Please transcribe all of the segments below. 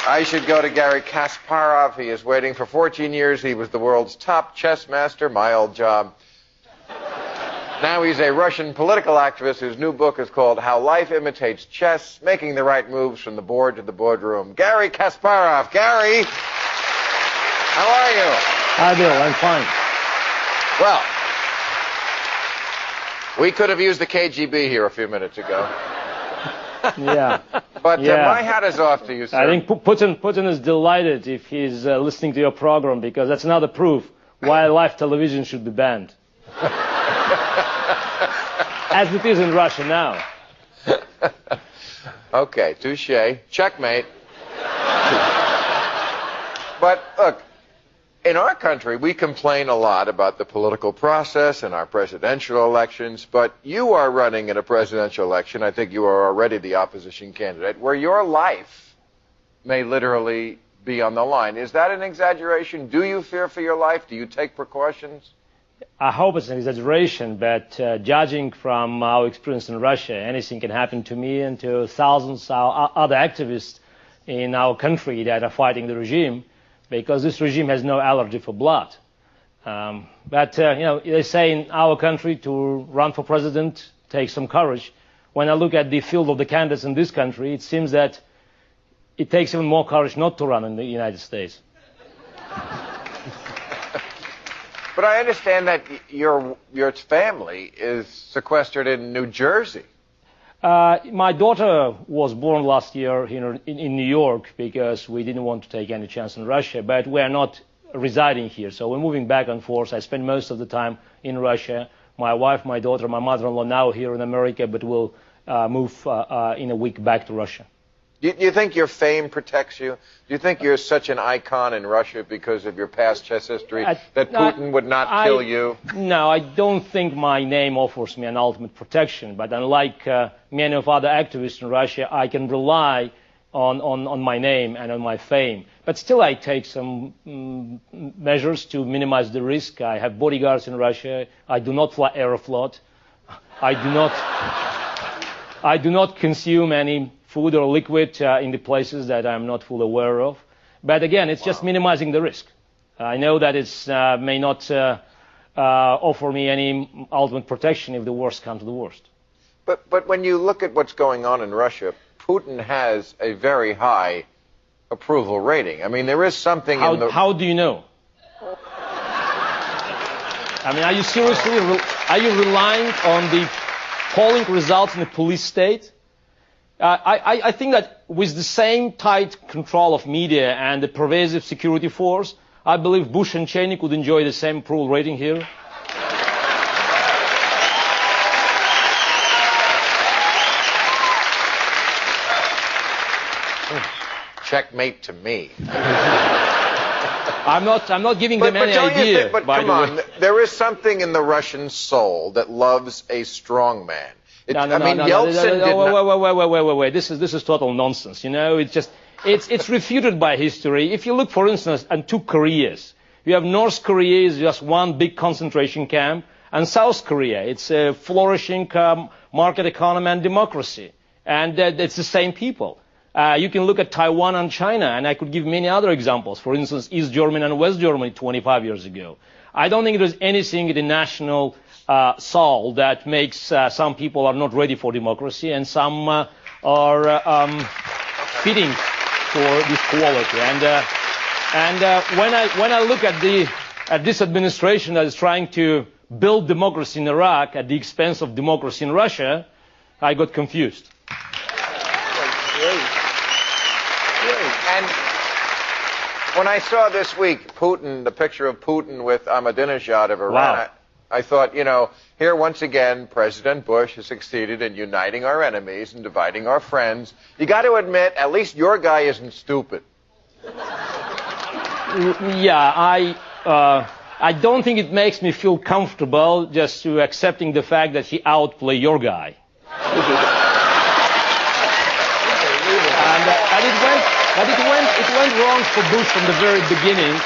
I should go to Garry Kasparov. He is waiting for 14 years. He was the world's top chess master, my old job. Now he's a Russian political activist whose new book is called How Life Imitates Chess, Making the Right Moves from the Board to the Boardroom. Garry Kasparov. Garry, how are you? Hi, Bill. I'm fine. Well, we could have used the KGB here a few minutes ago. Yeah. But my hat is off to you, sir. I think Putin is delighted if he's listening to your program, because that's another proof why live television should be banned. As it is in Russia now. Okay, touche. Checkmate. But look, in our country, we complain a lot about the political process and our presidential elections, but you are running in a presidential election, I think you are already the opposition candidate, where your life may literally be on the line. Is that an exaggeration? Do you fear for your life? Do you take precautions? I hope it's an exaggeration, but judging from our experience in Russia, anything can happen to me and to thousands of other activists in our country that are fighting the regime, because this regime has no allergy for blood. But they say in our country to run for president takes some courage. When I look at the field of the candidates in this country, it seems that it takes even more courage not to run in the United States. But I understand that your family is sequestered in New Jersey. My daughter was born last year in New York because we didn't want to take any chance in Russia, but we are not residing here, so we're moving back and forth. I spend most of the time in Russia. My wife, my daughter, my mother-in-law now here in America, but we'll move in a week back to Russia. Do you think your fame protects you? Do you think you're such an icon in Russia because of your past chess history that Putin would not kill you? No, I don't think my name offers me an ultimate protection, but unlike many of other activists in Russia, I can rely on my name and on my fame. But still I take some measures to minimize the risk. I have bodyguards in Russia. I do not fly Aeroflot. I do not consume any food or liquid in the places that I'm not fully aware of. But again, it's just minimizing the risk. I know that it may not offer me any ultimate protection if the worst comes to the worst. But when you look at what's going on in Russia, Putin has a very high approval rating. I mean, there is something in the... How do you know? I mean, are you seriously, are you relying on the polling results in the police state? I think that with the same tight control of media and the pervasive security force, I believe Bush and Cheney could enjoy the same approval rating here. Checkmate to me. I'm not giving them any idea. But come on, there is something in the Russian soul that loves a strong man. Yeltsin wait. This is total nonsense. You know, it's refuted by history. If you look, for instance, at two Koreas, you have North Korea is just one big concentration camp, and South Korea, it's a flourishing market economy and democracy, and it's the same people. You can look at Taiwan and China, and I could give many other examples. For instance, East Germany and West Germany 25 years ago. I don't think there's anything in the national soul that makes some people are not ready for democracy and some are fitting for this quality. And when I look at this administration that is trying to build democracy in Iraq at the expense of democracy in Russia, I got confused. And when I saw this week the picture of Putin with Ahmadinejad of Iran, wow. I thought, here once again, President Bush has succeeded in uniting our enemies and dividing our friends. You got to admit, at least your guy isn't stupid. Yeah, I don't think it makes me feel comfortable just to accepting the fact that he outplayed your guy. But it went wrong for Bush from the very beginning,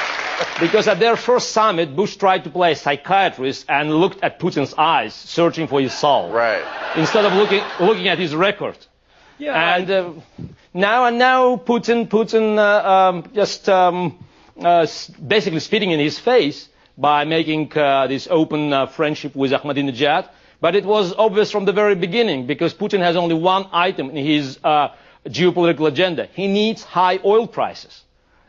because at their first summit, Bush tried to play a psychiatrist and looked at Putin's eyes, searching for his soul. Right. Instead of looking at his record. Yeah. And now Putin basically spitting in his face by making this open friendship with Ahmadinejad. But it was obvious from the very beginning, because Putin has only one item in his geopolitical agenda. He needs high oil prices.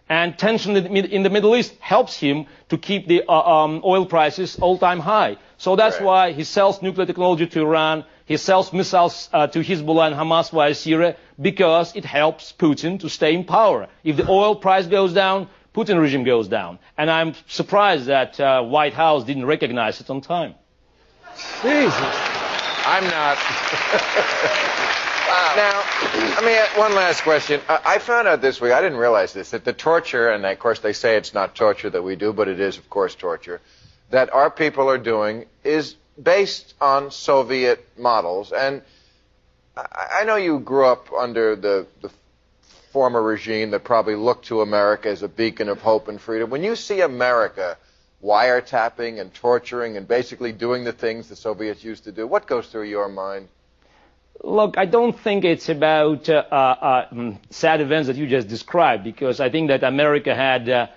And tension in the Middle East helps him to keep the oil prices all-time high. So that's why he sells nuclear technology to Iran. He sells missiles to Hezbollah and Hamas via Syria, because it helps Putin to stay in power. If the oil price goes down, Putin regime goes down. And I'm surprised that White House didn't recognize it on time. Jesus. I'm not. Now, I mean, one last question. I found out this week, I didn't realize this, that the torture, and of course they say it's not torture that we do, but it is, of course, torture, that our people are doing is based on Soviet models. And I know you grew up under the former regime that probably looked to America as a beacon of hope and freedom. When you see America wiretapping and torturing and basically doing the things the Soviets used to do, what goes through your mind? Look, I don't think it's about sad events that you just described, because I think that America had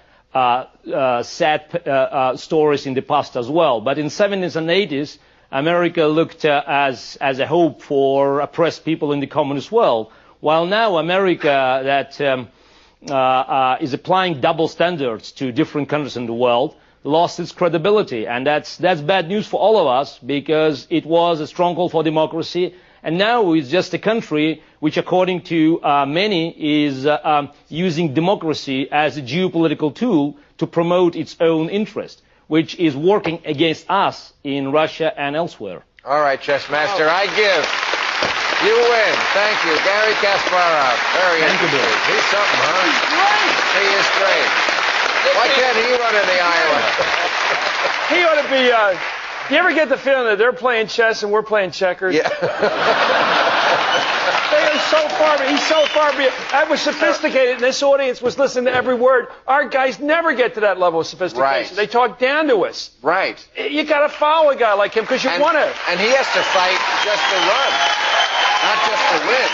sad stories in the past as well. But in the 70s and 80s, America looked as a hope for oppressed people in the communist world, while now America that is applying double standards to different countries in the world lost its credibility. And that's bad news for all of us, because it was a stronghold for democracy. And now it's just a country which, according to many, is using democracy as a geopolitical tool to promote its own interest, which is working against us in Russia and elsewhere. All right, chess master, I give. You win. Thank you. Garry Kasparov. Very interesting. He's something, huh? He's great. He is great. Why can't he run in the Iowa? He ought to be... you ever get the feeling that they're playing chess and we're playing checkers? Yeah. They are so far, he's so far beyond. I was sophisticated, and this audience was listening to every word. Our guys never get to that level of sophistication. Right. They talk down to us. Right. You got to follow a guy like him because you want to. And he has to fight just to run, not just to win.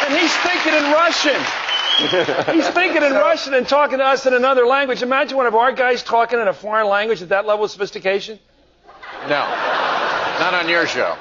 And he's thinking in Russian. He's thinking in Russian and talking to us in another language. Imagine one of our guys talking in a foreign language at that level of sophistication. No, not on your show.